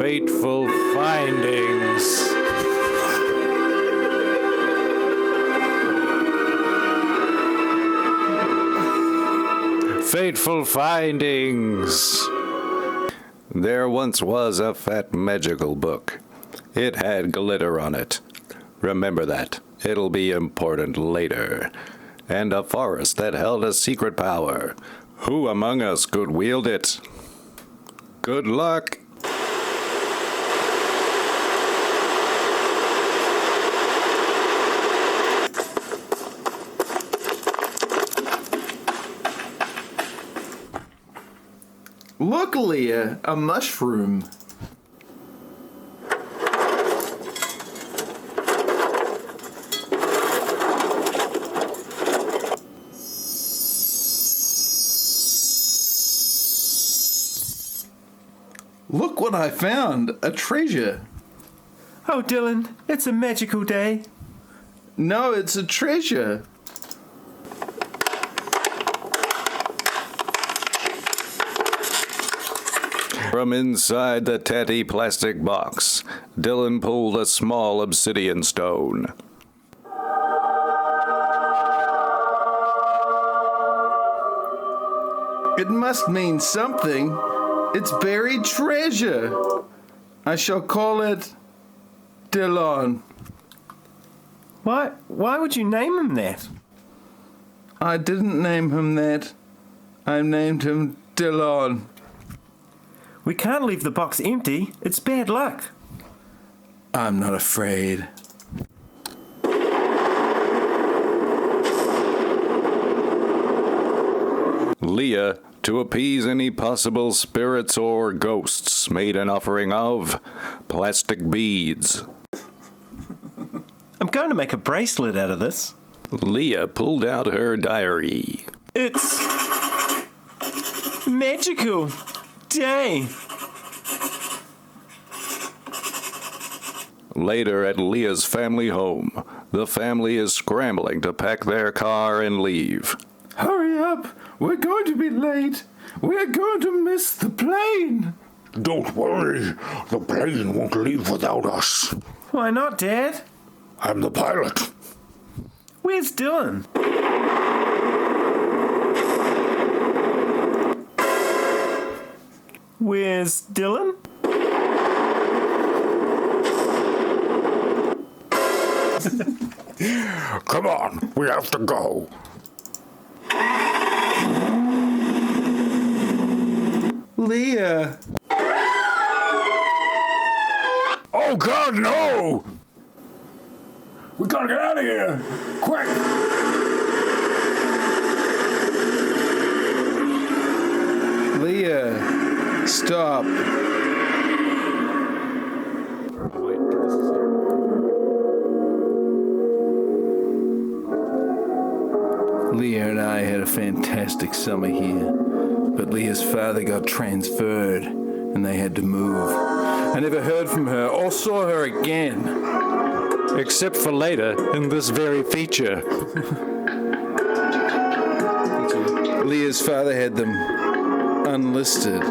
Fateful findings. Fateful findings. There once was a fat magical book. It had glitter on it. Remember that. It'll be important later. And a forest that held a secret power. Who among us could wield it? Good luck. Look, Leah, a mushroom. Look what I found, a treasure. Oh, Dylan, it's a magical day. No, it's a treasure. From inside the tatty plastic box, Dylan pulled a small obsidian stone. It must mean something. It's buried treasure. I shall call it Dylan. Why would you name him that? I didn't name him that. I named him Dylan. We can't leave the box empty. It's bad luck. I'm not afraid. Leah, to appease any possible spirits or ghosts, made an offering of plastic beads. I'm going to make a bracelet out of this. Leah pulled out her diary. It's magical day. Later at Leah's family home, the family is scrambling to pack their car and leave. Hurry up! We're going to be late. We're going to miss the plane. Don't worry, the plane won't leave without us. Why not, Dad? I'm the pilot. Where's Dylan? Where's Dylan? Come on, we have to go. Leah. Oh God, no! We gotta get out of here! Quick! Leah, stop. Leah and I had a fantastic summer here, but Leah's father got transferred and they had to move. I never heard from her or saw her again. Except for later in this very feature. Leah's father had them unlisted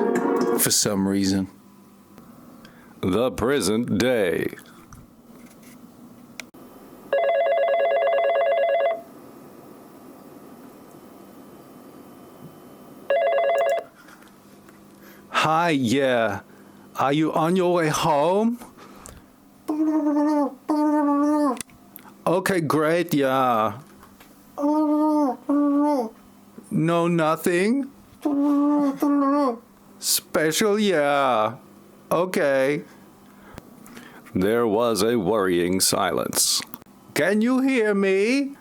for some reason. The present day. Hi, yeah. Are you on your way home? Okay, great, yeah. No, nothing? Special, yeah. Okay. There was a worrying silence. Can you hear me?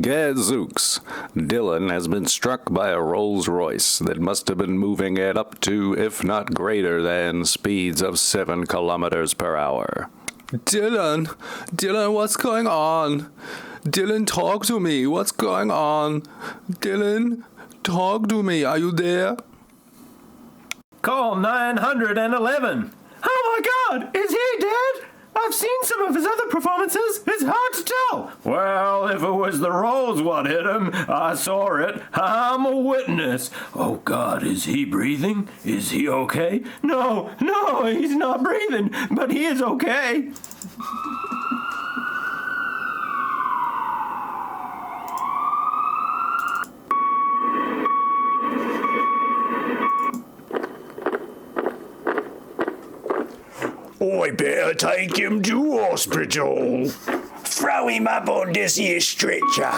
Gadzooks. Dylan has been struck by a Rolls Royce that must have been moving at up to, if not greater than, speeds of 7 kilometers per hour. Dylan, what's going on? Dylan, talk to me. What's going on? Dylan, talk to me. Are you there? Call 911. Oh my God, is he dead? I've seen some of his other performances. It's hard to tell. Well, if it was the rolls what hit him, I saw it. I'm a witness. Oh God, is he breathing? Is he okay? No, he's not breathing, but he is okay. I better take him to hospital. Throw him up on this here stretcher.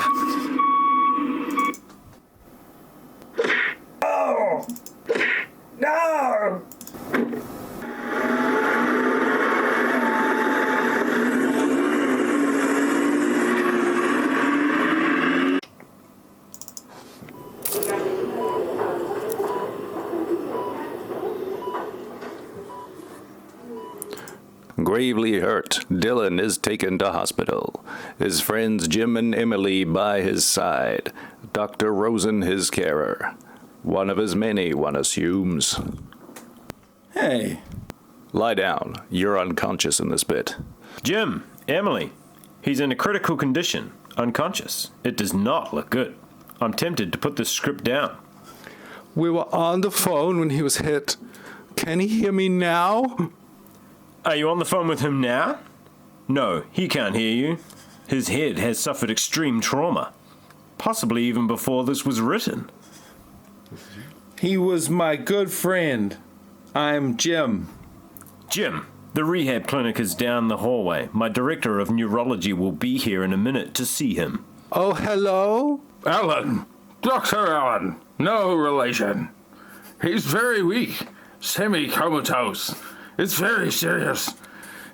Oh! No! Gravely hurt, Dylan is taken to hospital. His friends Jim and Emily by his side. Dr. Rosen his carer. One of his many, one assumes. Hey. Lie down. You're unconscious in this bit. Jim, Emily, he's in a critical condition, unconscious. It does not look good. I'm tempted to put this script down. We were on the phone when he was hit. Can he hear me now? Are you on the phone with him now? No, he can't hear you. His head has suffered extreme trauma. Possibly even before this was written. He was my good friend. I'm Jim. Jim, the rehab clinic is down the hallway. My director of neurology will be here in a minute to see him. Oh, hello? Alan. Dr. Allen. No relation. He's very weak. Semi-comatose. It's very serious.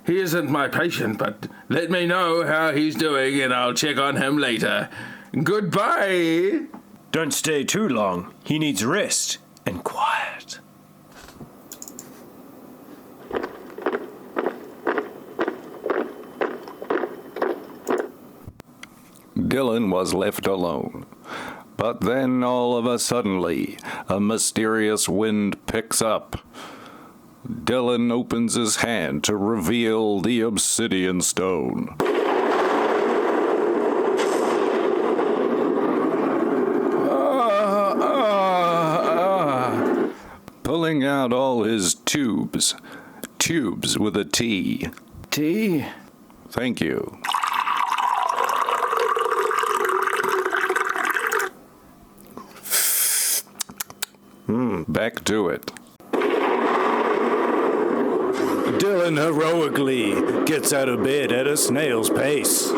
He isn't my patient, but let me know how he's doing and I'll check on him later. Goodbye. Don't stay too long. He needs rest and quiet. Dylan was left alone. But then all of a suddenly, a mysterious wind picks up. Dylan opens his hand to reveal the obsidian stone. Pulling out all his tubes. Tubes with a T. Tea? Thank you. Back to it. Dylan heroically gets out of bed at a snail's pace.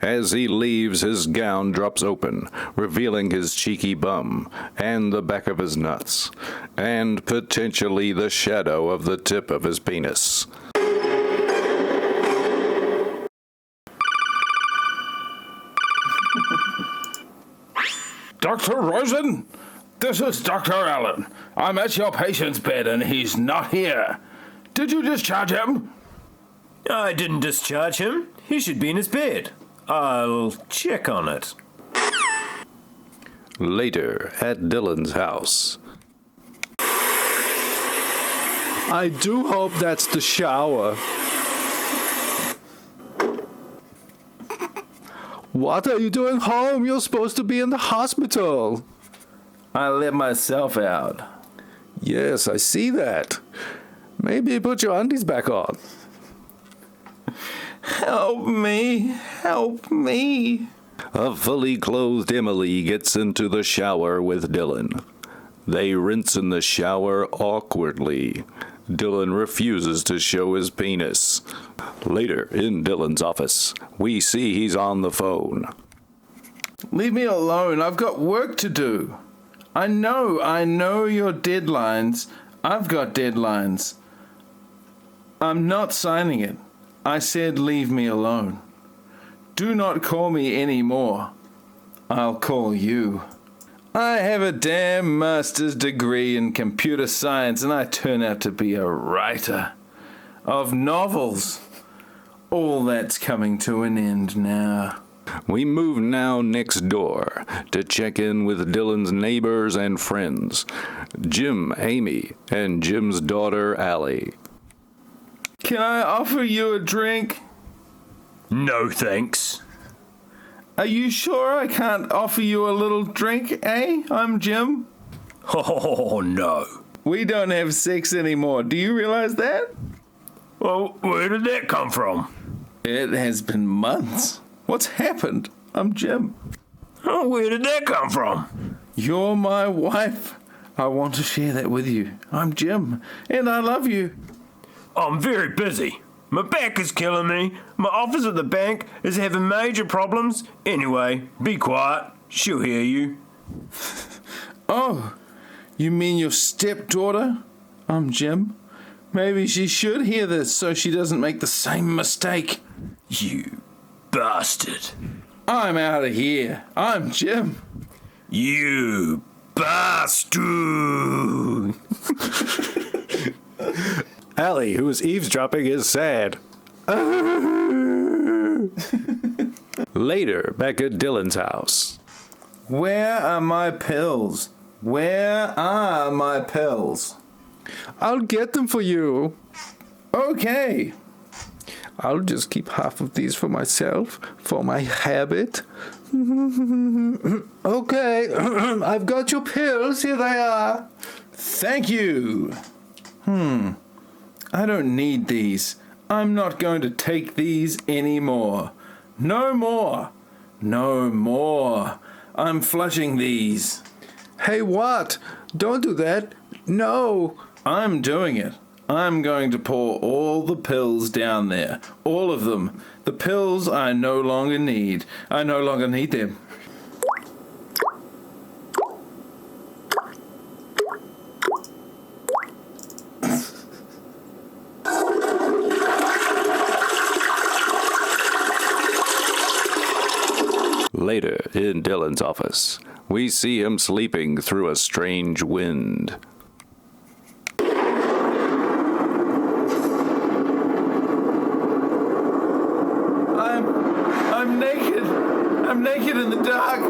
As he leaves, his gown drops open, revealing his cheeky bum, and the back of his nuts, and potentially the shadow of the tip of his penis. Dr. Rosen? This is Dr. Allen. I'm at your patient's bed and he's not here. Did you discharge him? I didn't discharge him. He should be in his bed. I'll check on it. Later, at Dylan's house. I do hope that's the shower. What are you doing home? You're supposed to be in the hospital. I let myself out. Yes, I see that. Maybe put your undies back on. Help me. Help me. A fully clothed Emily gets into the shower with Dylan. They rinse in the shower awkwardly. Dylan refuses to show his penis. Later, in Dylan's office, we see he's on the phone. Leave me alone. I've got work to do. I know your deadlines. I've got deadlines. I'm not signing it. I said leave me alone. Do not call me anymore. I'll call you. I have a damn master's degree in computer science, and I turn out to be a writer of novels. All that's coming to an end now. We move now next door to check in with Dylan's neighbors and friends, Jim, Amy, and Jim's daughter, Allie. Can I offer you a drink? No thanks. Are you sure I can't offer you a little drink, eh? I'm Jim. Oh, no. We don't have sex anymore. Do you realize that? Well, where did that come from? It has been months. What's happened? I'm Jim. Oh, where did that come from? You're my wife. I want to share that with you. I'm Jim, and I love you. I'm very busy. My back is killing me. My office at the bank is having major problems. Anyway, be quiet. She'll hear you. Oh, you mean your stepdaughter? I'm Jim. Maybe she should hear this so she doesn't make the same mistake. You bastard. I'm out of here. I'm Jim. You bastard. Allie, who is eavesdropping, is sad. Later, back at Dylan's house. Where are my pills? Where are my pills? I'll get them for you. Okay. I'll just keep half of these for myself, for my habit. Okay, I've got your pills. Here they are. Thank you. I don't need these. I'm not going to take these anymore. No more. No more. I'm flushing these. Hey, what? Don't do that. No. I'm doing it. I'm going to pour all the pills down there. All of them. The pills I no longer need. I no longer need them. Later, in Dylan's office, we see him sleeping through a strange wind. I'm naked. I'm naked in the dark.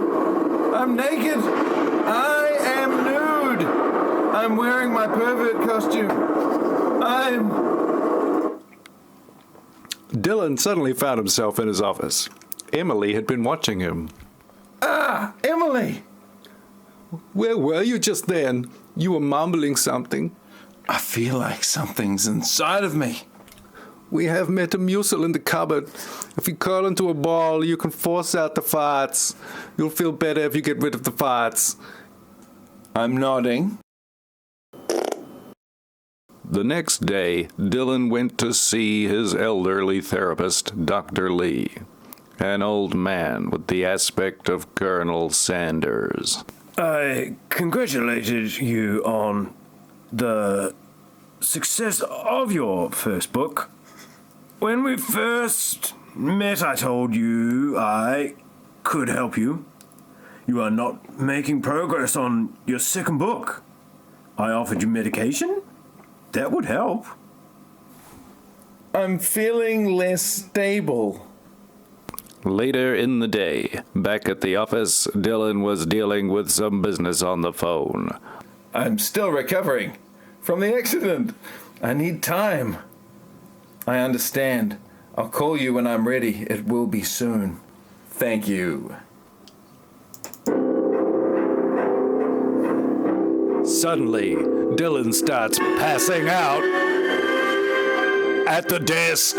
I'm naked. I am nude. I'm wearing my pervert costume. Dylan suddenly found himself in his office. Emily had been watching him. Ah, Emily! Where were you just then? You were mumbling something. I feel like something's inside of me. We have Metamucil in the cupboard. If you curl into a ball, you can force out the farts. You'll feel better if you get rid of the farts. I'm nodding. The next day, Dylan went to see his elderly therapist, Dr. Lee, an old man with the aspect of Colonel Sanders. I congratulated you on the success of your first book. When we first met, I told you I could help you. You are not making progress on your second book. I offered you medication. That would help. I'm feeling less stable. Later in the day, back at the office, Dylan was dealing with some business on the phone. I'm still recovering from the accident. I need time. I understand. I'll call you when I'm ready. It will be soon. Thank you. Suddenly, Dylan starts passing out at the desk.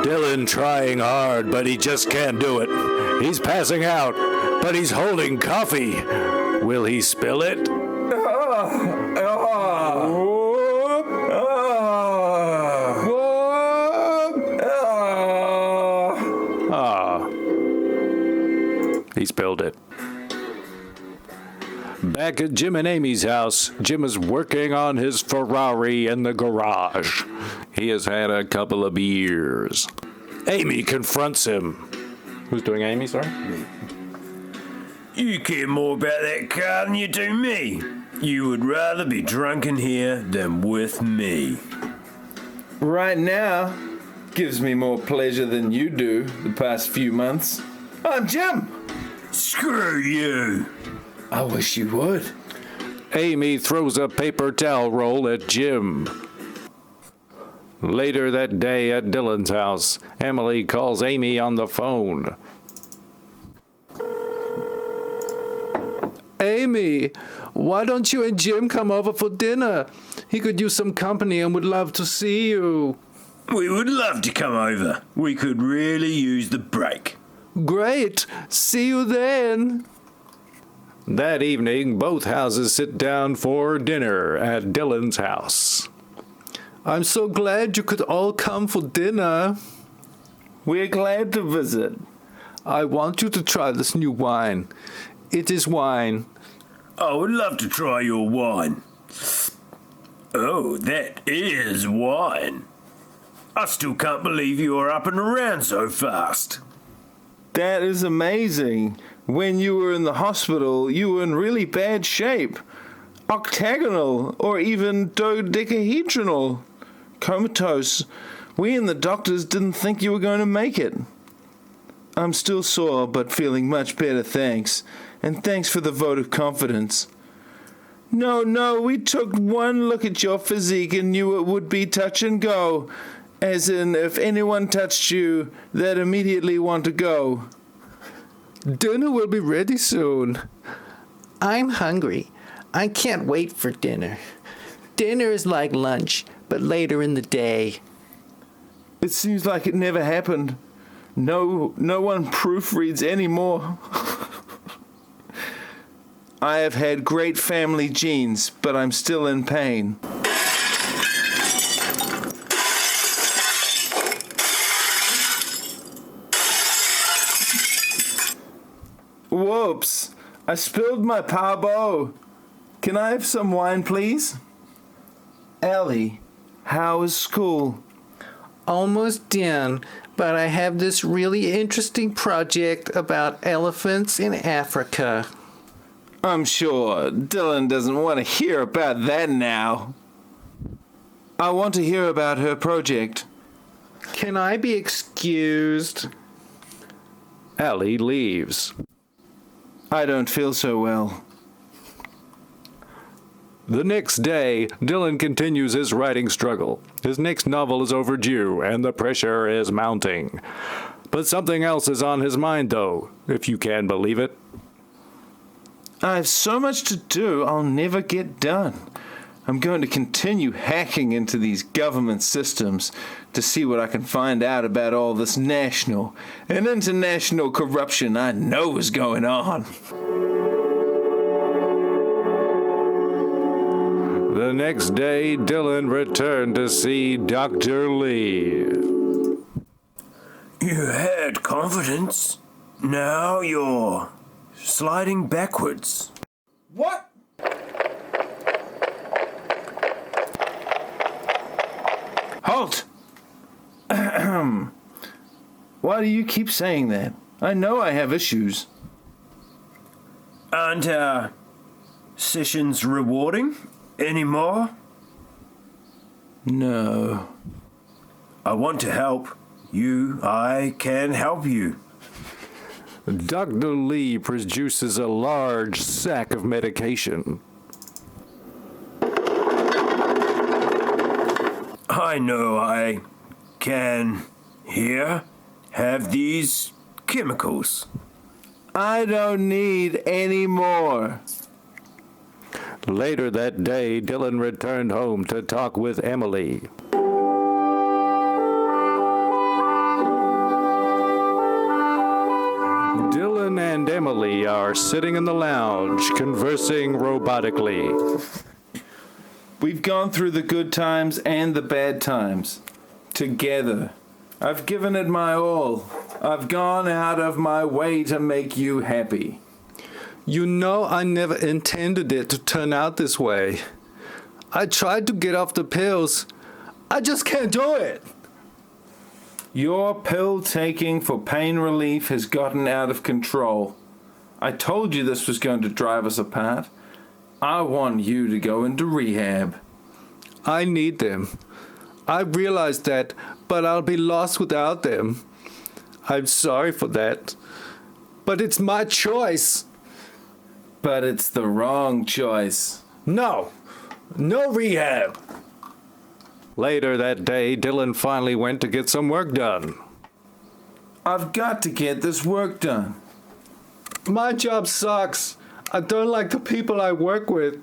Dylan trying hard, but he just can't do it. He's passing out, but he's holding coffee. Will he spill it? He spilled it. Back at Jim and Amy's house, Jim is working on his Ferrari in the garage. He has had a couple of beers. Amy confronts him. Who's doing Amy, sorry? You care more about that car than you do me. You would rather be drunk in here than with me. Right now, gives me more pleasure than you do the past few months. I'm Jim. Screw you. I wish you would. Amy throws a paper towel roll at Jim. Later that day at Dylan's house, Emily calls Amy on the phone. Amy, why don't you and Jim come over for dinner? He could use some company and would love to see you. We would love to come over. We could really use the break. Great. See you then. That evening, both houses sit down for dinner at Dylan's house. I'm so glad you could all come for dinner. We're glad to visit. I want you to try this new wine. It is wine. I would love to try your wine. Oh, that is wine. I still can't believe you are up and around so fast. That is amazing. When you were in the hospital, you were in really bad shape. Octagonal, or even dodecahedronal. Comatose. We and the doctors didn't think you were going to make it. I'm still sore, but feeling much better, thanks. And thanks for the vote of confidence. No, we took one look at your physique and knew it would be touch and go. As in, if anyone touched you, they'd immediately want to go. Dinner will be ready soon. I'm hungry. I can't wait for dinner. Dinner is like lunch, but later in the day. It seems like it never happened. No one proofreads anymore. I have had great family genes, but I'm still in pain. Whoops! I spilled my pabo. Can I have some wine, please? Ellie, how is school? Almost done, but I have this really interesting project about elephants in Africa. I'm sure Dylan doesn't want to hear about that now. I want to hear about her project. Can I be excused? Allie leaves. I don't feel so well. The next day, Dylan continues his writing struggle. His next novel is overdue, and the pressure is mounting. But something else is on his mind, though, if you can believe it. I have so much to do, I'll never get done. I'm going to continue hacking into these government systems to see what I can find out about all this national and international corruption I know is going on. The next day, Dylan returned to see Dr. Lee. You had confidence. Now you're sliding backwards. What? Halt! Why do you keep saying that? I know I have issues. Aren't our sessions rewarding anymore? No. I want to help you. I can help you. Dr. Lee produces a large sack of medication. I know I can have these chemicals. I don't need any more. Later that day, Dylan returned home to talk with Emily. Dylan and Emily are sitting in the lounge, conversing robotically. We've gone through the good times and the bad times. Together. I've given it my all. I've gone out of my way to make you happy. You know I never intended it to turn out this way. I tried to get off the pills. I just can't do it. Your pill taking for pain relief has gotten out of control. I told you this was going to drive us apart. I want you to go into rehab. I need them. I realize that, but I'll be lost without them. I'm sorry for that. But it's my choice. But it's the wrong choice. No. No rehab. Later that day, Dylan finally went to get some work done. I've got to get this work done. My job sucks. I don't like the people I work with.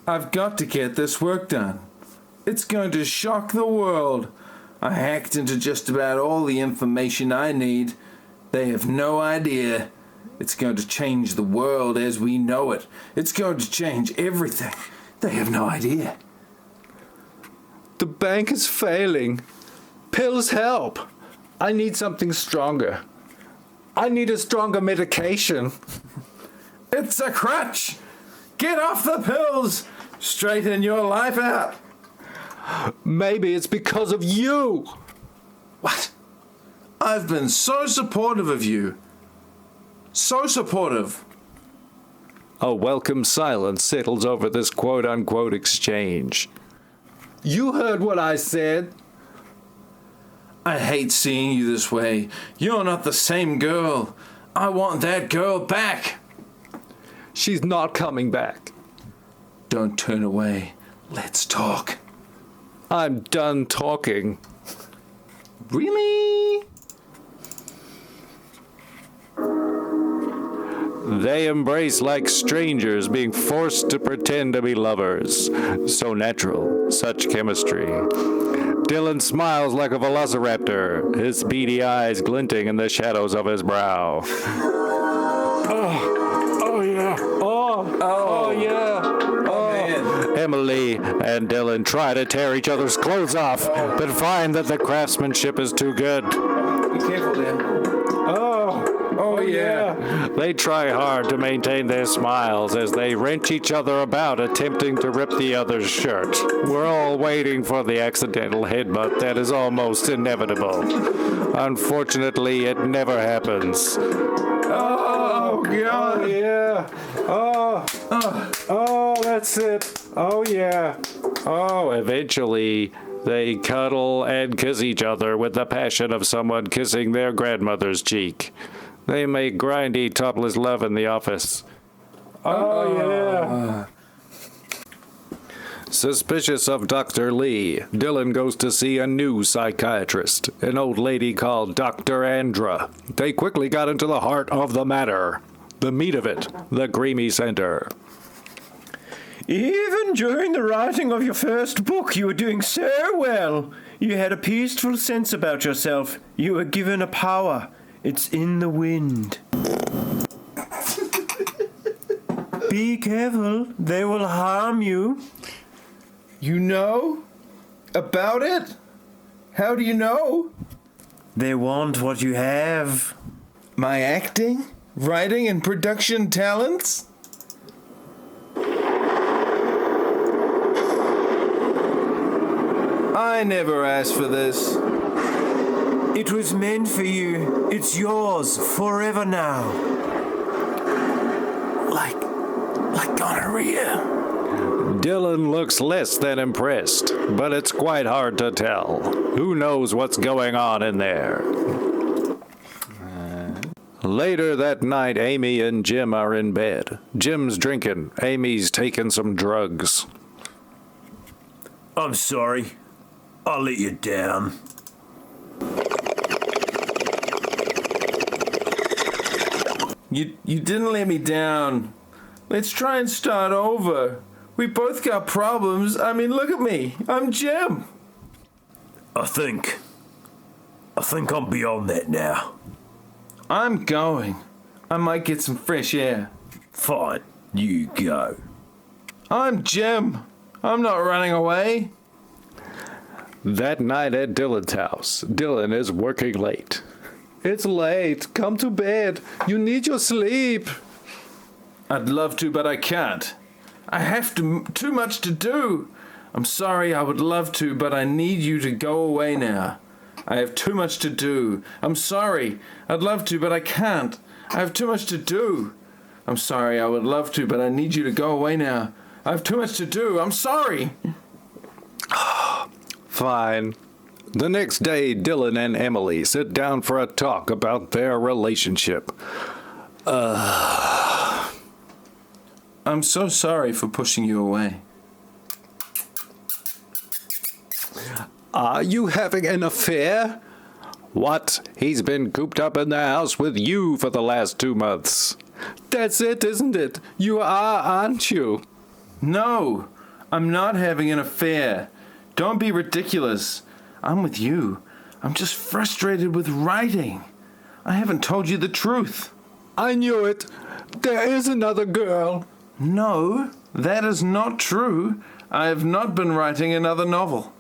I've got to get this work done. It's going to shock the world. I hacked into just about all the information I need. They have no idea. It's going to change the world as we know it. It's going to change everything. They have no idea. The bank is failing. Pills help. I need something stronger. I need a stronger medication. It's a crutch. Get off the pills. Straighten your life out. Maybe it's because of you. What? I've been so supportive of you. So supportive. A welcome silence settles over this quote-unquote exchange. You heard what I said. I hate seeing you this way. You're not the same girl. I want that girl back. She's not coming back. Don't turn away. Let's talk. I'm done talking. Really? They embrace like strangers, being forced to pretend to be lovers. So natural, such chemistry. Dylan smiles like a velociraptor, his beady eyes glinting in the shadows of his brow. Oh yeah. Oh yeah. Emily and Dylan try to tear each other's clothes off, but find that the craftsmanship is too good. Be careful there. Oh yeah. They try hard to maintain their smiles as they wrench each other about, attempting to rip the other's shirt. We're all waiting for the accidental headbutt that is almost inevitable. Unfortunately, it never happens. Oh God. Yeah. Oh, that's it. Oh yeah. Oh, eventually, they cuddle and kiss each other with the passion of someone kissing their grandmother's cheek. They make grindy, topless love in the office. Oh yeah. Suspicious of Dr. Lee, Dylan goes to see a new psychiatrist, an old lady called Dr. Andra. They quickly got into the heart of the matter, the meat of it, the creamy center. Even during the writing of your first book, you were doing so well. You had a peaceful sense about yourself. You were given a power. It's in the wind. Be careful. They will harm you. You know about it? How do you know? They want what you have. My acting, writing, and production talents? I never asked for this. It was meant for you. It's yours forever now. Like gonorrhea. Dylan looks less than impressed, but it's quite hard to tell. Who knows what's going on in there? Later that night, Amy and Jim are in bed. Jim's drinking. Amy's taking some drugs. I'm sorry. I let you down. You didn't let me down. Let's try and start over. We both got problems. I mean, look at me. I'm Jim. I think I'm beyond that now. I'm going. I might get some fresh air. Fine, you go. I'm Jim. I'm not running away. That night at Dylan's house, Dylan is working late. It's late. Come to bed. You need your sleep. I'd love to, but I can't. I have too much to do. I'm sorry, I would love to, but I need you to go away now. I have too much to do. I'm sorry. I'd love to, but I can't. I have too much to do. I'm sorry, I would love to, but I need you to go away now. I have too much to do. I'm sorry. Fine. The next day, Dylan and Emily sit down for a talk about their relationship. I'm so sorry for pushing you away. Are you having an affair? What? He's been cooped up in the house with you for the last 2 months. That's it, isn't it? You are, aren't you? No, I'm not having an affair. Don't be ridiculous. I'm with you. I'm just frustrated with writing. I haven't told you the truth. I knew it. There is another girl. No, that is not true. I have not been writing another novel.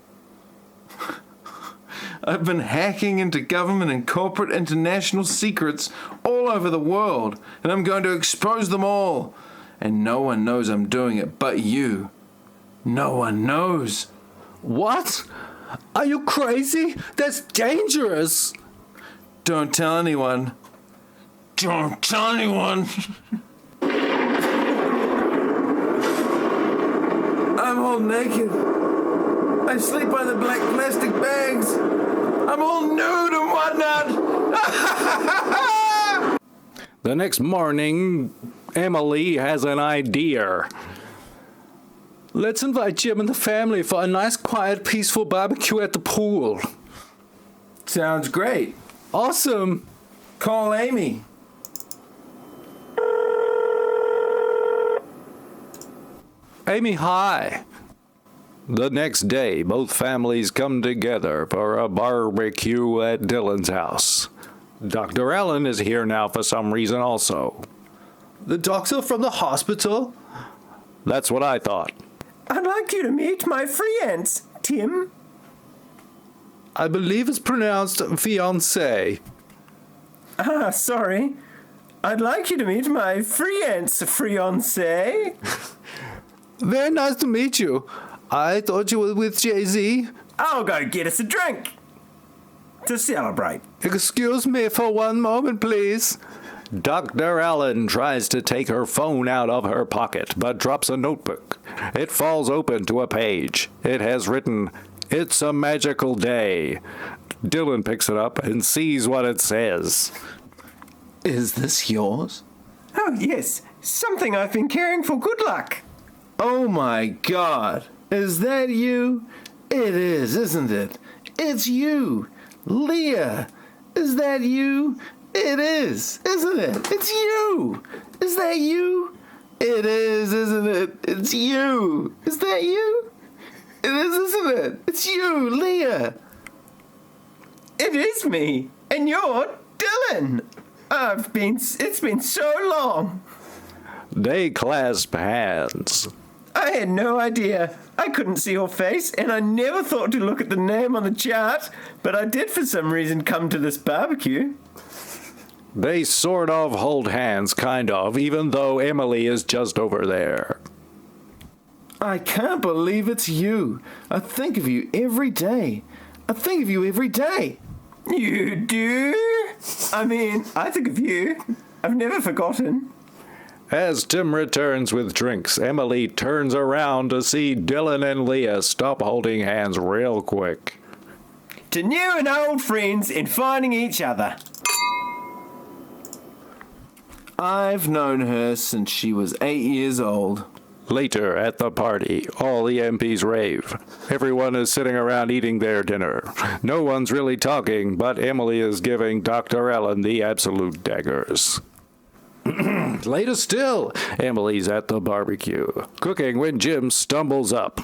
I've been hacking into government and corporate international secrets all over the world, and I'm going to expose them all. And no one knows I'm doing it but you. No one knows. What? Are you crazy? That's dangerous. Don't tell anyone. Don't tell anyone. I'm all naked. I sleep by the black plastic bags. I'm all nude and whatnot. The next morning, Emily has an idea. Let's invite Jim and the family for a nice, quiet, peaceful barbecue at the pool. Sounds great. Awesome. Call Amy. Amy, hi. The next day, both families come together for a barbecue at Dylan's house. Dr. Allen is here now for some reason also. The doctor from the hospital? That's what I thought. I'd like you to meet my friends, Tim. I believe it's pronounced fiancé. Ah, sorry. I'd like you to meet my fiancé. Very nice to meet you. I thought you were with Jay-Z. I'll go get us a drink to celebrate. Excuse me for one moment, please. Dr. Allen tries to take her phone out of her pocket, but drops a notebook. It falls open to a page. It has written, "It's a magical day." Dylan picks it up and sees what it says. Is this yours? Oh, yes. Something I've been carrying for good luck. Oh my God. Is that you? It is, isn't it? It's you. Leah. Is that you? It is, isn't it? It's you. Is that you? It is, isn't it? It's you. Is that you? It is, isn't it? It's you, Leah. It is me. And you're Dylan. It's been so long. They clasp hands. I had no idea. I couldn't see your face, and I never thought to look at the name on the chart, but I did for some reason come to this barbecue. They sort of hold hands, kind of, even though Emily is just over there. I can't believe it's you. I think of you every day. I think of you every day. You do? I mean, I think of you. I've never forgotten. As Tim returns with drinks, Emily turns around to see Dylan and Leah stop holding hands real quick. To new and old friends in finding each other. I've known her since she was 8 years old. Later, at the party, all the MPs rave. Everyone is sitting around eating their dinner. No one's really talking, but Emily is giving Dr. Allen the absolute daggers. Later still, Emily's at the barbecue, cooking when Jim stumbles up.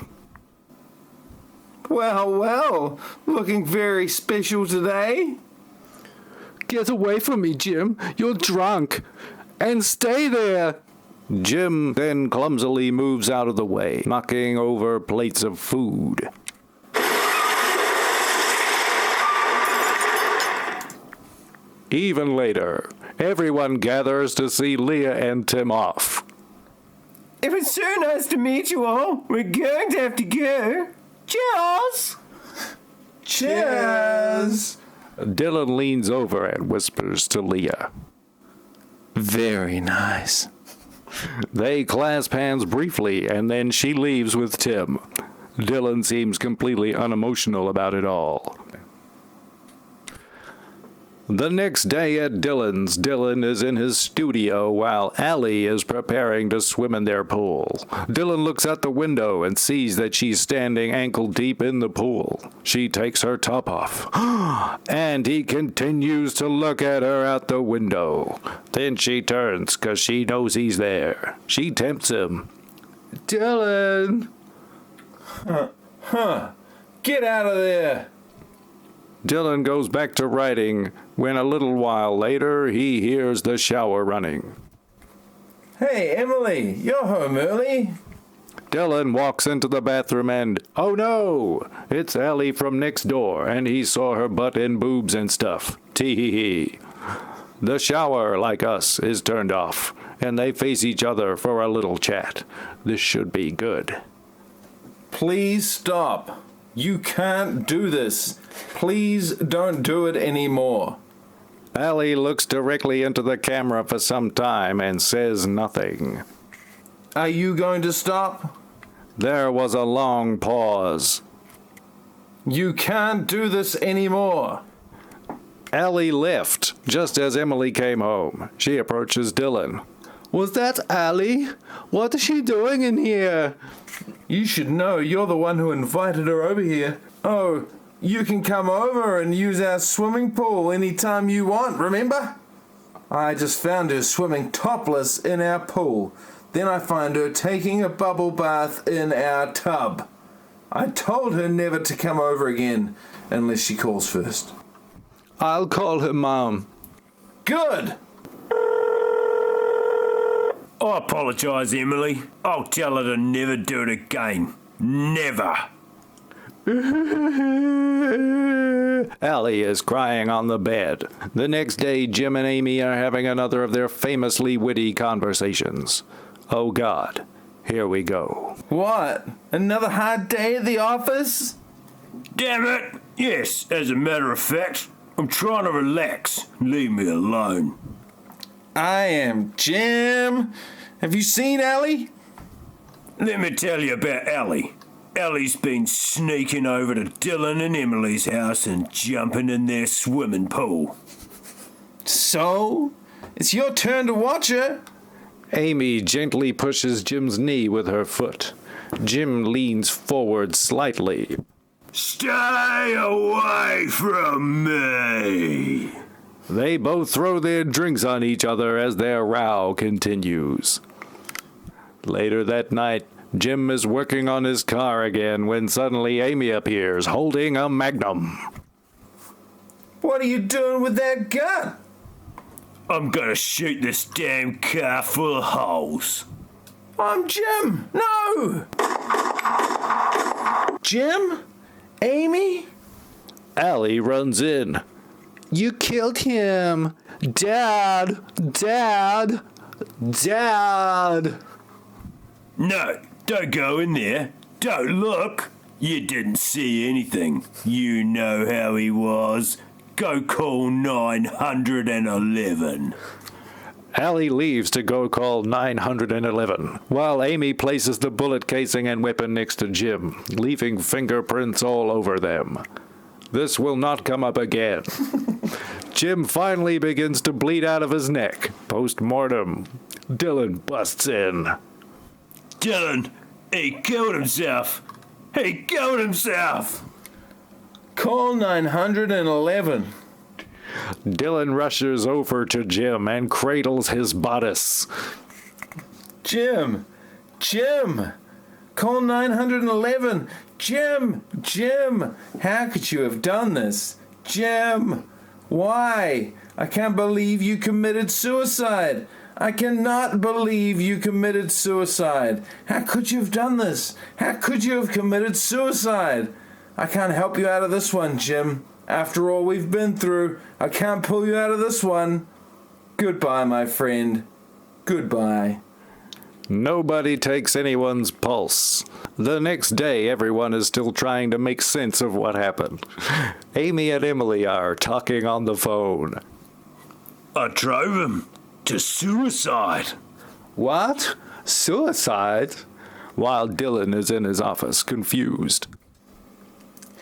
Well, looking very special today. Get away from me, Jim. You're drunk. And stay there. Jim then clumsily moves out of the way, knocking over plates of food. Even later, everyone gathers to see Leah and Tim off. It was so nice to meet you all. We're going to have to go. Cheers! Cheers! Dylan leans over and whispers to Leah. Very nice. They clasp hands briefly, and then she leaves with Tim. Dylan seems completely unemotional about it all. The next day at Dylan's, Dylan is in his studio while Allie is preparing to swim in their pool. Dylan looks out the window and sees that she's standing ankle deep in the pool. She takes her top off, and he continues to look at her out the window. Then she turns because she knows he's there. She tempts him. Dylan! Get out of there! Dylan goes back to writing when a little while later he hears the shower running. Hey, Emily, you're home early. Dylan walks into the bathroom and, oh no, it's Allie from next door, and he saw her butt and boobs and stuff. Tee-hee-hee. The shower, like us, is turned off, and they face each other for a little chat. This should be good. Please stop. You can't do this. Please don't do it anymore. Allie looks directly into the camera for some time and says nothing. Are you going to stop? There was a long pause. You can't do this anymore. Allie left just as Emily came home. She approaches Dylan. Was that Allie? What is she doing in here? You should know you're the one who invited her over here. Oh, you can come over and use our swimming pool anytime you want, remember? I just found her swimming topless in our pool. Then I find her taking a bubble bath in our tub. I told her never to come over again unless she calls first. I'll call her Mom. Good! I apologise, Emily. I'll tell her to never do it again. Never. Allie is crying on the bed. The next day, Jim and Amy are having another of their famously witty conversations. Oh God, here we go. What? Another hard day at the office? Damn it. Yes, as a matter of fact, I'm trying to relax. Leave me alone. I am Jim. Have you seen Allie? Let me tell you about Allie. Allie's been sneaking over to Dylan and Emily's house and jumping in their swimming pool. So? It's your turn to watch her. Amy gently pushes Jim's knee with her foot. Jim leans forward slightly. Stay away from me! They both throw their drinks on each other as their row continues. Later that night, Jim is working on his car again when suddenly Amy appears holding a Magnum. What are you doing with that gun? I'm gonna shoot this damn car full of holes. I'm Jim. No! Jim? Amy? Allie runs in. You killed him. Dad! Dad! Dad! No, don't go in there. Don't look. You didn't see anything. You know how he was. Go call 911. Allie leaves to go call 911, while Amy places the bullet casing and weapon next to Jim, leaving fingerprints all over them. This will not come up again. Jim finally begins to bleed out of his neck. Post-mortem. Dylan busts in. Dylan, he killed himself. He killed himself. Call 911. Dylan rushes over to Jim and cradles his bodice. Jim! Jim! Call 911! Jim! Jim! How could you have done this? Jim! Why? I can't believe you committed suicide! I cannot believe you committed suicide! How could you have done this? How could you have committed suicide? I can't help you out of this one, Jim. After all we've been through, I can't pull you out of this one. Goodbye, my friend. Goodbye. Nobody takes anyone's pulse. The next day, everyone is still trying to make sense of what happened. Amy and Emily are talking on the phone. I drove him to suicide. What? Suicide? While Dylan is in his office, confused.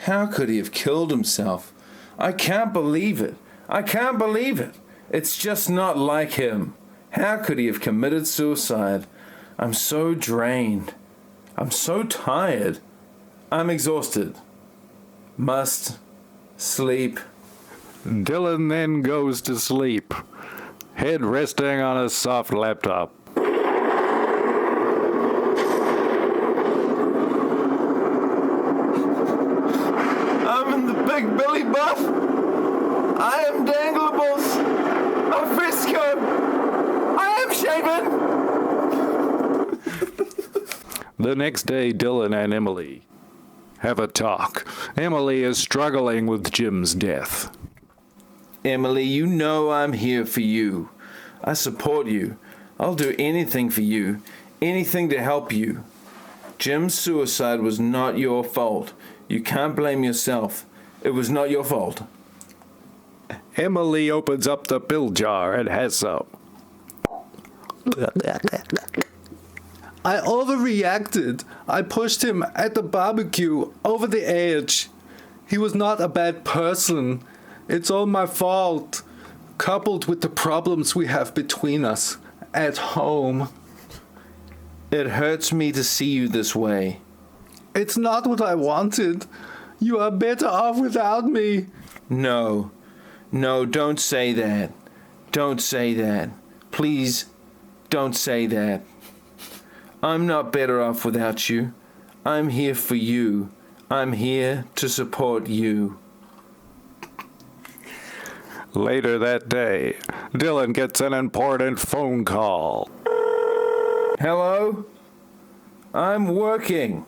How could he have killed himself? I can't believe it. I can't believe it. It's just not like him. How could he have committed suicide? I'm so drained. I'm so tired. I'm exhausted. Must sleep. Dylan then goes to sleep, head resting on a soft laptop. I'm in the Big Billy Buff. I am Danglables. I'm Frisco. I am shaven. The next day, Dylan and Emily have a talk. Emily is struggling with Jim's death. Emily, you know I'm here for you. I support you. I'll do anything for you. Anything to help you. Jim's suicide was not your fault. You can't blame yourself. It was not your fault. Emily opens up the pill jar and has some. I overreacted. I pushed him at the barbecue over the edge. He was not a bad person. It's all my fault, coupled with the problems we have between us at home. It hurts me to see you this way. It's not what I wanted. You are better off without me. No, don't say that. Don't say that. Please, don't say that. I'm not better off without you. I'm here for you. I'm here to support you. Later that day, Dylan gets an important phone call. Hello? I'm working.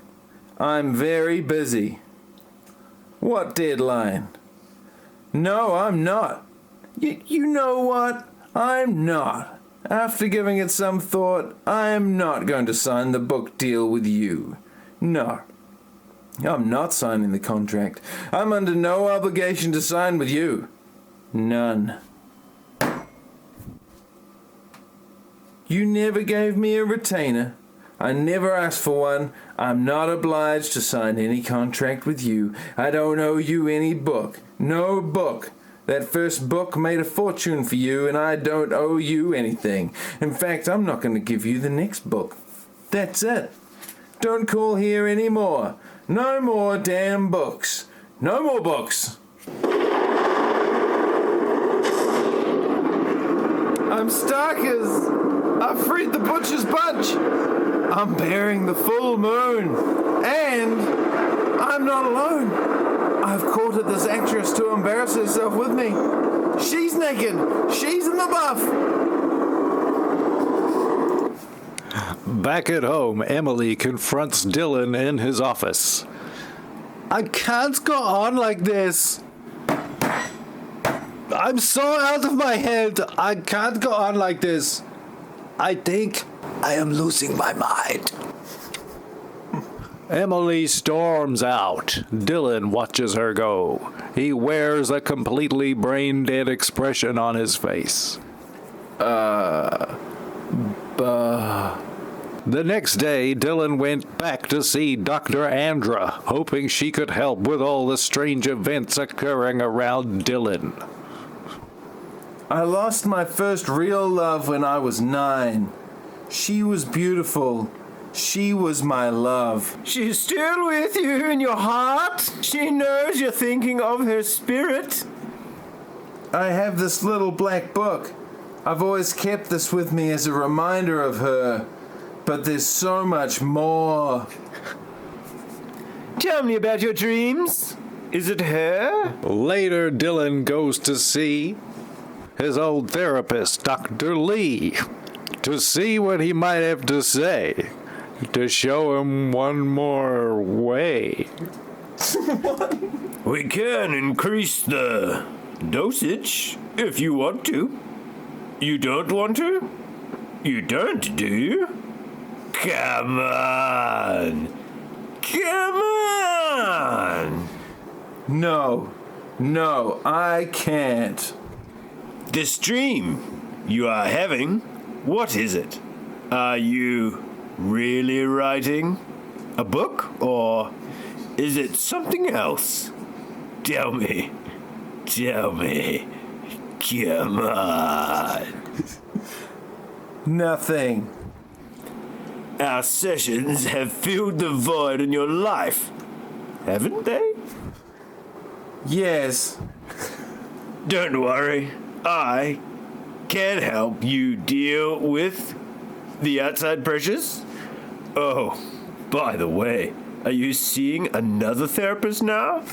I'm very busy. What deadline? No, I'm not. You know what? I'm not. After giving it some thought, I am not going to sign the book deal with you. No. I'm not signing the contract. I'm under no obligation to sign with you. None. You never gave me a retainer. I never asked for one. I'm not obliged to sign any contract with you. I don't owe you any book. No book. That first book made a fortune for you, and I don't owe you anything. In fact, I'm not going to give you the next book. That's it. Don't call here anymore. No more damn books. No more books. I'm Starkers. I freed the Butcher's Bunch. I'm bearing the full moon. And I'm not alone. I've courted this actress to embarrass herself with me. She's naked. She's in the buff. Back at home, Emily confronts Dylan in his office. I can't go on like this. I'm so out of my head. I can't go on like this. I think I am losing my mind. Emily storms out. Dylan watches her go. He wears a completely brain-dead expression on his face. The next day, Dylan went back to see Dr. Andra, hoping she could help with all the strange events occurring around Dylan. I lost my first real love when I was 9. She was beautiful. She was my love. She's still with you in your heart. She knows you're thinking of her spirit. I have this little black book. I've always kept this with me as a reminder of her. But there's so much more. Tell me about your dreams. Is it her? Later, Dylan goes to see his old therapist, Dr. Lee, to see what he might have to say, to show him one more way. We can increase the dosage if you want to. You don't want to? You don't, do you? Come on. Come on. No, I can't. This dream you are having, what is it? Are you really writing a book, or is it something else? Tell me. Come on. Nothing. Our sessions have filled the void in your life, haven't they? Yes. Don't worry, I can help you deal with the outside pressures. Oh, by the way, are you seeing another therapist now?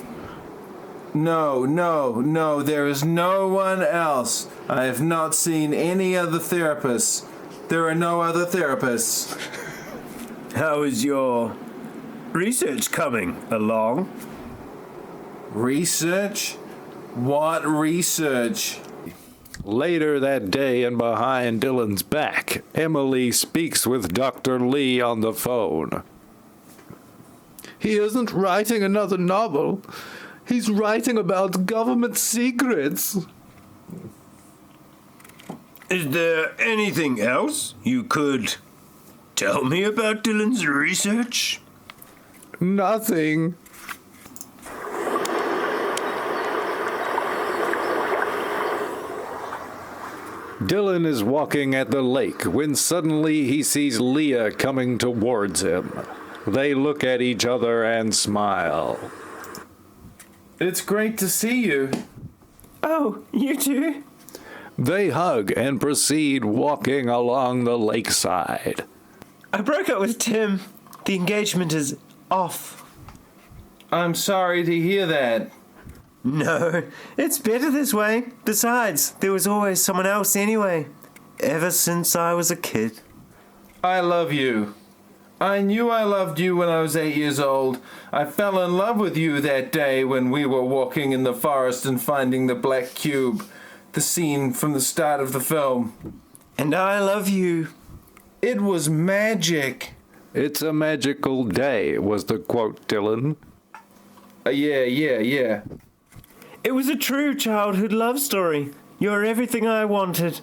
No, there is no one else. I have not seen any other therapists. There are no other therapists. How is your research coming along? Research? What research? Later that day, and behind Dylan's back, Emily speaks with Dr. Lee on the phone. He isn't writing another novel. He's writing about government secrets. Is there anything else you could tell me about Dylan's research? Nothing. Dylan is walking at the lake when suddenly he sees Leah coming towards him. They look at each other and smile. It's great to see you. Oh, you too? They hug and proceed walking along the lakeside. I broke up with Tim. The engagement is off. I'm sorry to hear that. No, it's better this way. Besides, there was always someone else anyway. Ever since I was a kid. I love you. I knew I loved you when I was 8 years old. I fell in love with you that day when we were walking in the forest and finding the black cube. The scene from the start of the film. And I love you. It was magic. It's a magical day, was the quote, Dylan. Yeah. It was a true childhood love story. You're everything I wanted.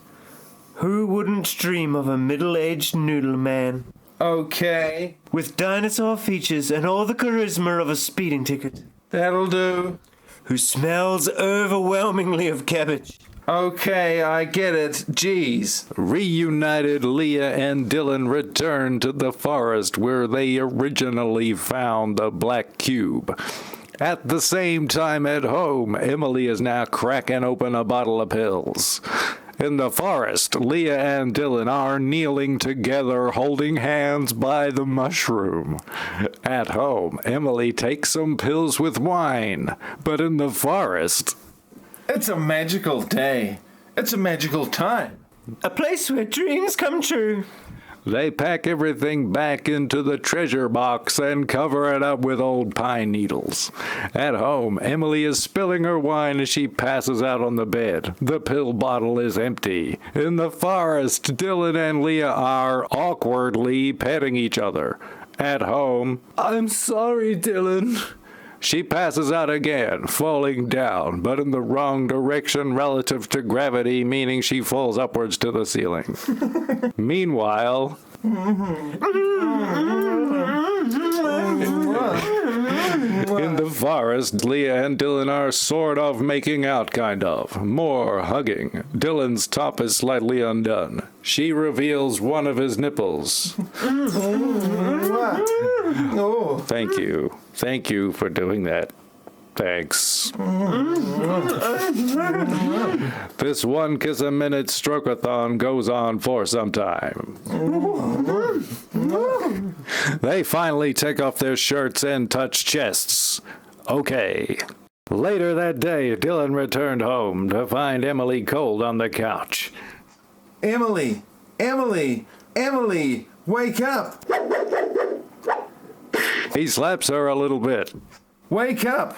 Who wouldn't dream of a middle-aged noodle man? Okay. With dinosaur features and all the charisma of a speeding ticket. That'll do. Who smells overwhelmingly of cabbage. Okay, I get it. Jeez. Reunited, Leah and Dylan return to the forest where they originally found the black cube. At the same time at home, Emily is now cracking open a bottle of pills. In the forest, Leah and Dylan are kneeling together, holding hands by the mushroom. At home, Emily takes some pills with wine, but in the forest... It's a magical day. It's a magical time. A place where dreams come true. They pack everything back into the treasure box and cover it up with old pine needles. At home, Emily is spilling her wine as she passes out on the bed. The pill bottle is empty. In the forest, Dylan and Leah are awkwardly petting each other. At home, I'm sorry, Dylan. she passes out again, falling down, but in the wrong direction relative to gravity, meaning she falls upwards to the ceiling. Meanwhile... in the forest, Leah and Dylan are sort of making out, kind of. More hugging. Dylan's top is slightly undone. She reveals one of his nipples. Oh. Thank you. Thank you for doing that. Thanks. This one kiss a minute stroke-a-thon goes on for some time. They finally take off their shirts and touch chests. Okay. Later that day, Dylan returned home to find Emily cold on the couch. Emily, wake up. He slaps her a little bit. Wake up.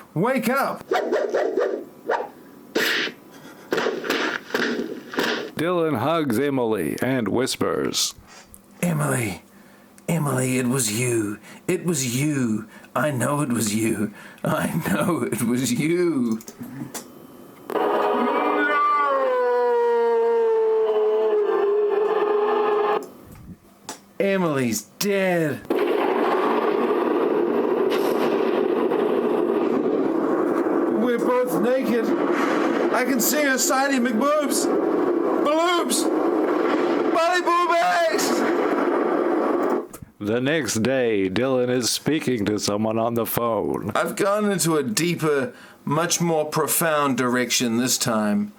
Dylan hugs Emily and whispers, Emily, Emily, it was you. It was you. I know it was you. I know it was you. Emily's dead. We're both naked. I can see her sidey McBoobs. Baloobs. Molly boobies. The next day, Dylan is speaking to someone on the phone. I've gone into a deeper, much more profound direction this time.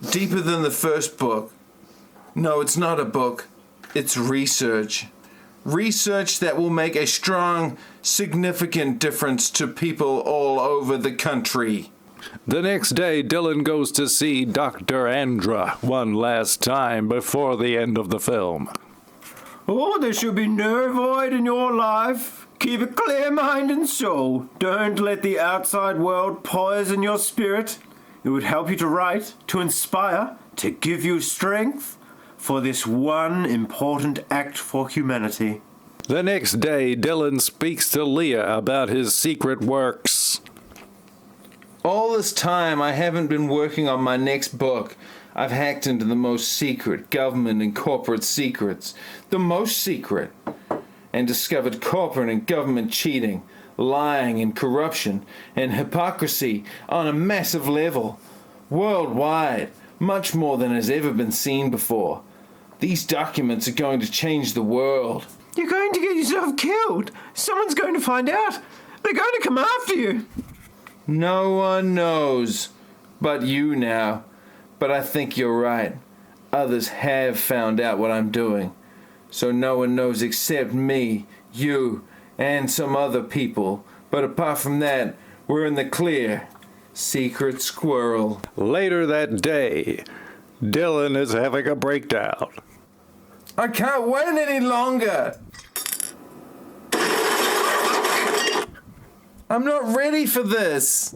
Deeper than the first book. No, it's not a book. It's research. Research that will make a strong, significant difference to people all over the country. The next day, Dylan goes to see Dr. Andra one last time before the end of the film. Oh, there should be no void in your life. Keep a clear mind and soul. Don't let the outside world poison your spirit. It would help you to write, to inspire, to give you strength for this one important act for humanity. The next day, Dylan speaks to Leah about his secret works. All this time, I haven't been working on my next book. I've hacked into the most secret government and corporate secrets. The most secret. And discovered corporate and government cheating, lying and corruption, and hypocrisy on a massive level. Worldwide. Much more than has ever been seen before. These documents are going to change the world. You're going to get yourself killed. Someone's going to find out. They're going to come after you. No one knows. But you now. But I think you're right. Others have found out what I'm doing. So no one knows except me, you, and some other people. But apart from that, we're in the clear. Secret squirrel. Later that day, Dylan is having a breakdown. I can't wait any longer. I'm not ready for this.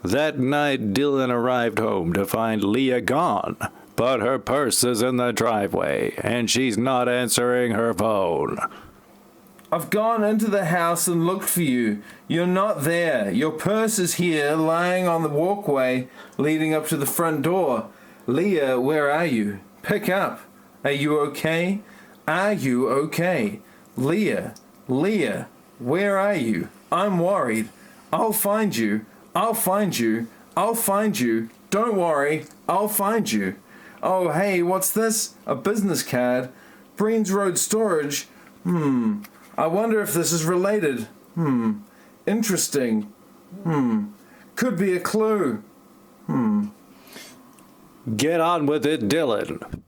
That night, Dylan arrived home to find Leah gone, but her purse is in the driveway, and she's not answering her phone. I've gone into the house and looked for you. You're not there. Your purse is here, lying on the walkway leading up to the front door. Leah, where are you? Pick up. Are you okay? Are you okay? Leah, Leah, where are you? I'm worried. I'll find you. I'll find you. I'll find you. Don't worry. I'll find you. Oh, hey, what's this? A business card. Breen's Road Storage. I wonder if this is related. Interesting. Could be a clue. Get on with it, Dylan.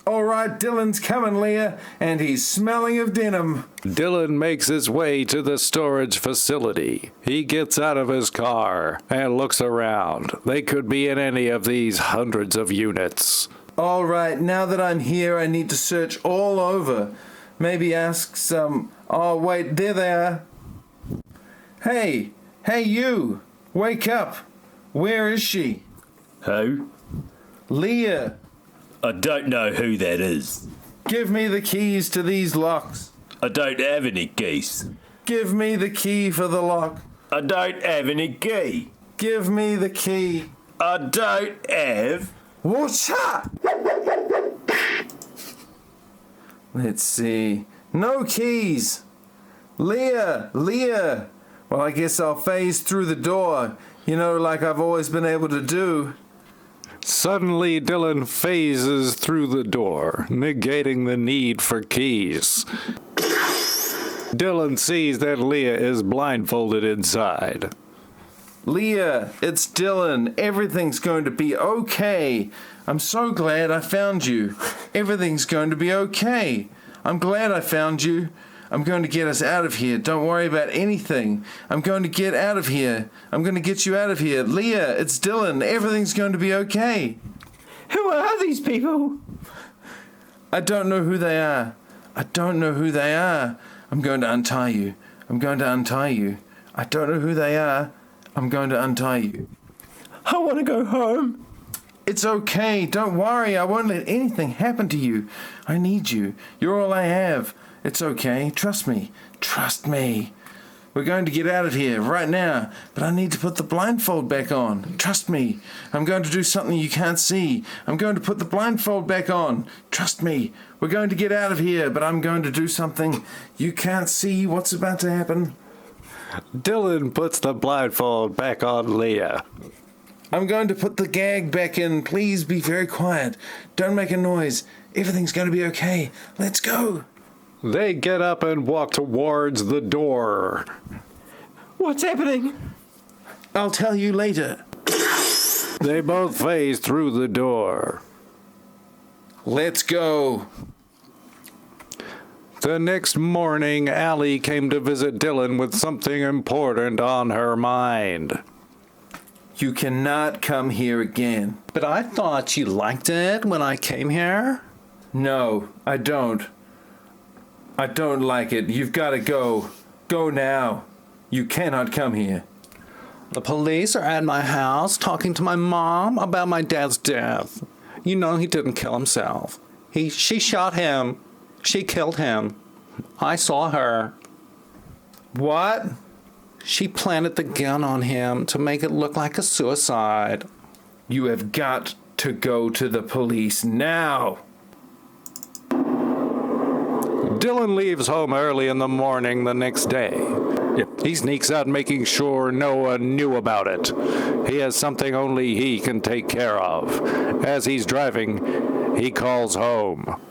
All right, Dylan's coming, Leah, and he's smelling of denim. Dylan makes his way to the storage facility. He gets out of his car and looks around. They could be in any of these hundreds of units. All right, now that I'm here, I need to search all over. Maybe ask some... Oh, wait, there they are. Hey, you. Wake up. Where is she? Who? Leah. I don't know who that is. Give me the keys to these locks. I don't have any keys. Give me the key for the lock. I don't have any key. Give me the key. I don't have... What's up? Let's see. No keys. Leah. Well, I guess I'll phase through the door. You know, like I've always been able to do. Suddenly, Dylan phases through the door, negating the need for keys. Dylan sees that Leah is blindfolded inside. Leah, it's Dylan. Everything's going to be okay. I'm so glad I found you. Everything's going to be okay. I'm glad I found you. I'm going to get us out of here. Don't worry about anything. I'm going to get out of here. I'm going to get you out of here. Leah, it's Dylan. Everything's going to be okay. Who are these people? I don't know who they are. I don't know who they are. I'm going to untie you. I'm going to untie you. I don't know who they are. I'm going to untie you. I want to go home. It's okay. Don't worry. I won't let anything happen to you. I need you. You're all I have. It's okay. Trust me. Trust me. We're going to get out of here right now, but I need to put the blindfold back on. Trust me. I'm going to do something you can't see. I'm going to put the blindfold back on. Trust me. We're going to get out of here, but I'm going to do something you can't see. What's about to happen? Dylan puts the blindfold back on Leah. I'm going to put the gag back in. Please be very quiet. Don't make a noise. Everything's going to be okay. Let's go. They get up and walk towards the door. What's happening? I'll tell you later. They both phase through the door. Let's go. The next morning, Allie came to visit Dylan with something important on her mind. You cannot come here again. But I thought you liked it when I came here. No, I don't. I don't like it. You've got to go. Go now. You cannot come here. The police are at my house talking to my mom about my dad's death. You know he didn't kill himself. She shot him. She killed him. I saw her. What? She planted the gun on him to make it look like a suicide. You have got to go to the police now. Dylan leaves home early in the morning the next day. He sneaks out making sure no one knew about it. He has something only he can take care of. As he's driving, he calls home.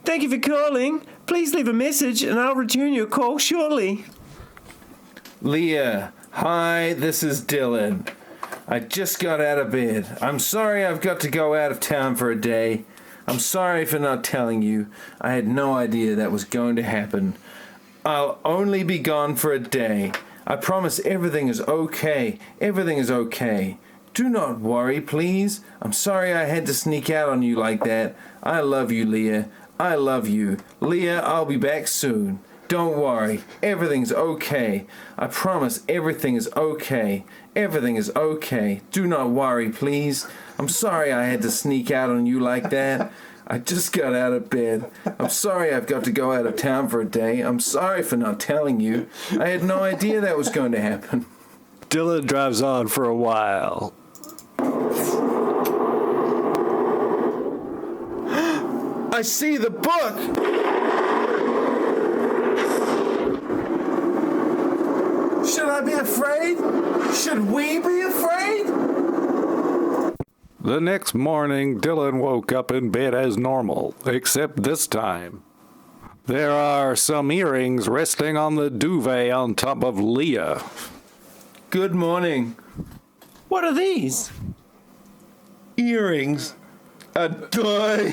Thank you for calling. Please leave a message and I'll return your call shortly. Leah, hi, this is Dylan. I just got out of bed. I'm sorry I've got to go out of town for a day. I'm sorry for not telling you. I had no idea that was going to happen. I'll only be gone for a day. I promise everything is okay. Everything is okay. Do not worry, please. I'm sorry I had to sneak out on you like that. I love you, Leah. I love you. Leah, I'll be back soon. Don't worry. Everything's okay. I promise everything is okay. Everything is okay. Do not worry, please. I'm sorry I had to sneak out on you like that. I just got out of bed. I'm sorry I've got to go out of town for a day. I'm sorry for not telling you. I had no idea that was going to happen. Dylan drives on for a while. I see the book! Should I be afraid? Should we be afraid? The next morning, Dylan woke up in bed as normal, except this time. There are some earrings resting on the duvet on top of Leah. Good morning. What are these? Earrings. A toy.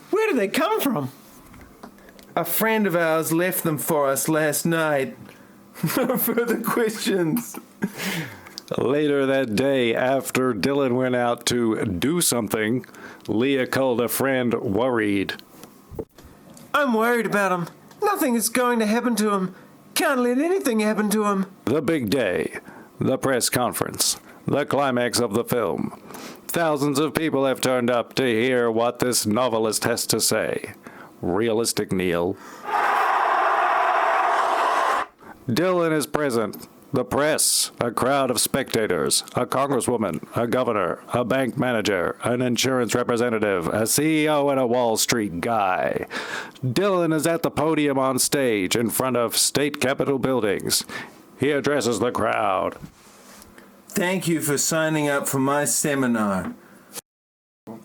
Where did they come from? A friend of ours left them for us last night. No further questions. Later that day, after Dylan went out to do something, Leah called a friend worried. I'm worried about him. Nothing is going to happen to him. Can't let anything happen to him. The big day, the press conference, the climax of the film. Thousands of people have turned up to hear what this novelist has to say. Realistic, Neil. Dylan is present. The press, a crowd of spectators, a congresswoman, a governor, a bank manager, an insurance representative, a CEO, and a Wall Street guy. Dylan is at the podium on stage in front of state capitol buildings. He addresses the crowd. Thank you for signing up for my seminar.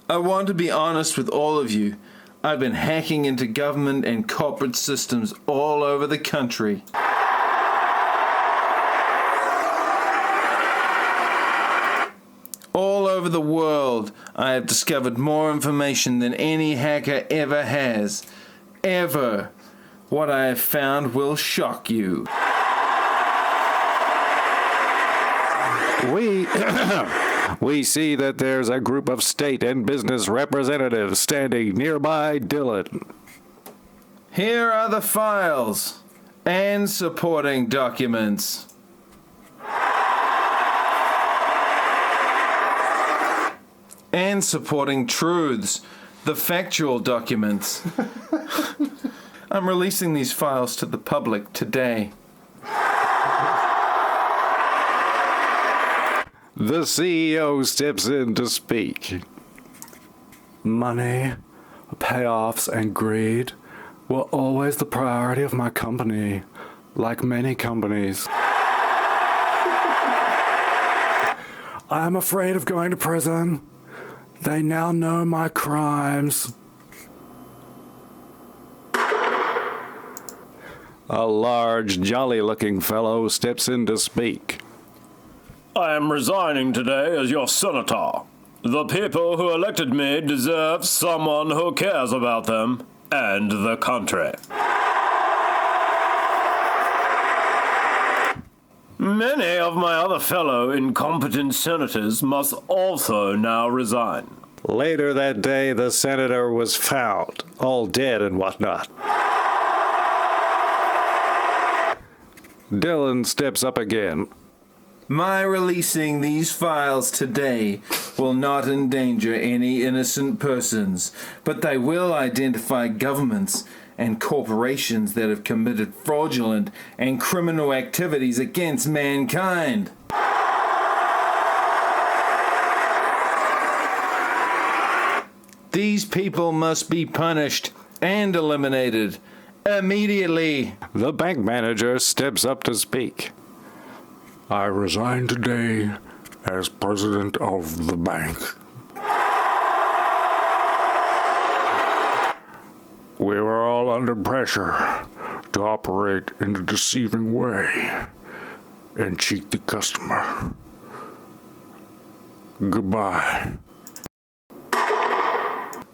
I want to be honest with all of you. I've been hacking into government and corporate systems all over the country. All over the world, I have discovered more information than any hacker ever has. Ever. What I have found will shock you. We see that there's a group of state and business representatives standing nearby Dylan. Here are the files and supporting documents. and supporting truths, the factual documents. I'm releasing these files to the public today. The CEO steps in to speak. Money, payoffs, and greed were always the priority of my company, like many companies. I am afraid of going to prison. They now know my crimes. A large, jolly-looking fellow steps in to speak. I am resigning today as your senator. The people who elected me deserve someone who cares about them and the country. Many of my other fellow incompetent senators must also now resign. Later that day, the senator was found, all dead and whatnot. Dylan steps up again. My releasing these files today will not endanger any innocent persons, but they will identify governments and corporations that have committed fraudulent and criminal activities against mankind. These people must be punished and eliminated immediately. The bank manager steps up to speak. I resign today as president of the bank. We were all under pressure to operate in a deceiving way and cheat the customer. Goodbye.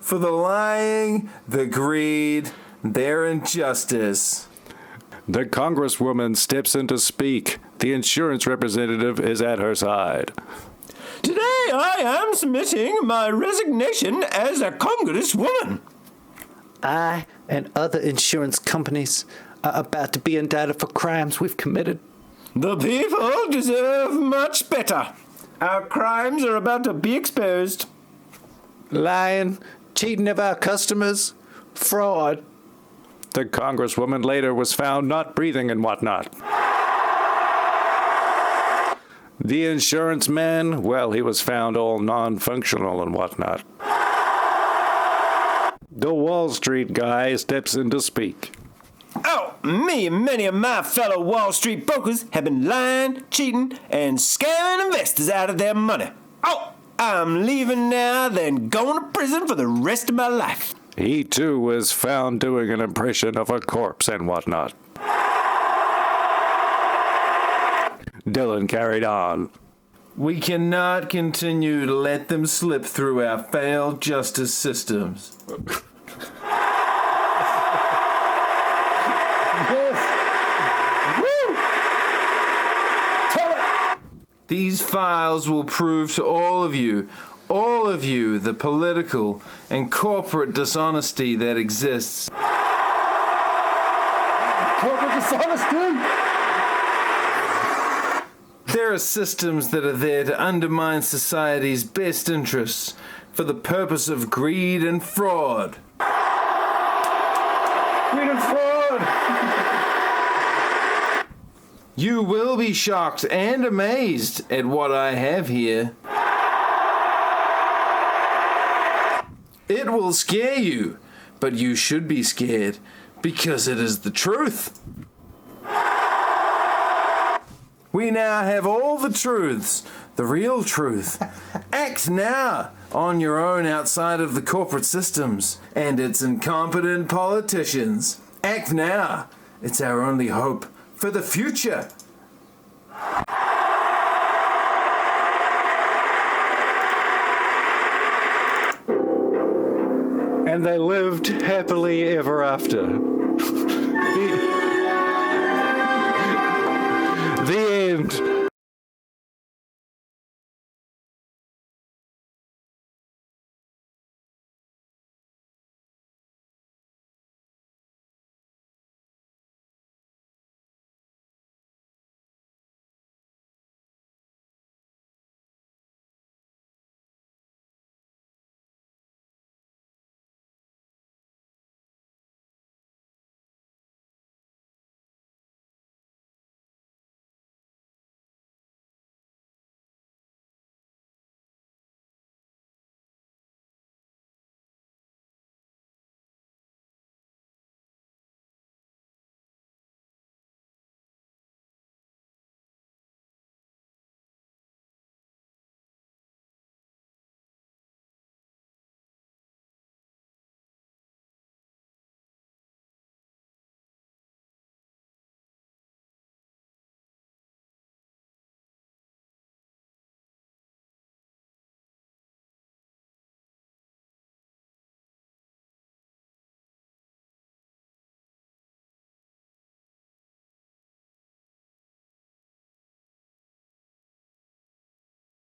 For the lying, the greed, their injustice. The congresswoman steps in to speak. The insurance representative is at her side. Today I am submitting my resignation as a congresswoman. I and other insurance companies are about to be indicted for crimes we've committed. The people deserve much better. Our crimes are about to be exposed. Lying, cheating of our customers, fraud. The congresswoman later was found not breathing and whatnot. The insurance man, well, he was found all non-functional and whatnot. The Wall Street guy steps in to speak. Oh, me and many of my fellow Wall Street brokers have been lying, cheating, and scamming investors out of their money. Oh, I'm leaving now, then going to prison for the rest of my life. He, too, was found doing an impression of a corpse and whatnot. Dylan carried on. We cannot continue to let them slip through our failed justice systems. These files will prove to all of you, the political and corporate dishonesty that exists. Corporate dishonesty? There are systems that are there to undermine society's best interests for the purpose of greed and fraud. Greed and fraud! You will be shocked and amazed at what I have here. It will scare you, but you should be scared because it is the truth. We now have all the truths, the real truth. Act now on your own outside of the corporate systems and its incompetent politicians. Act now. It's our only hope for the future. And they lived happily ever after. The end.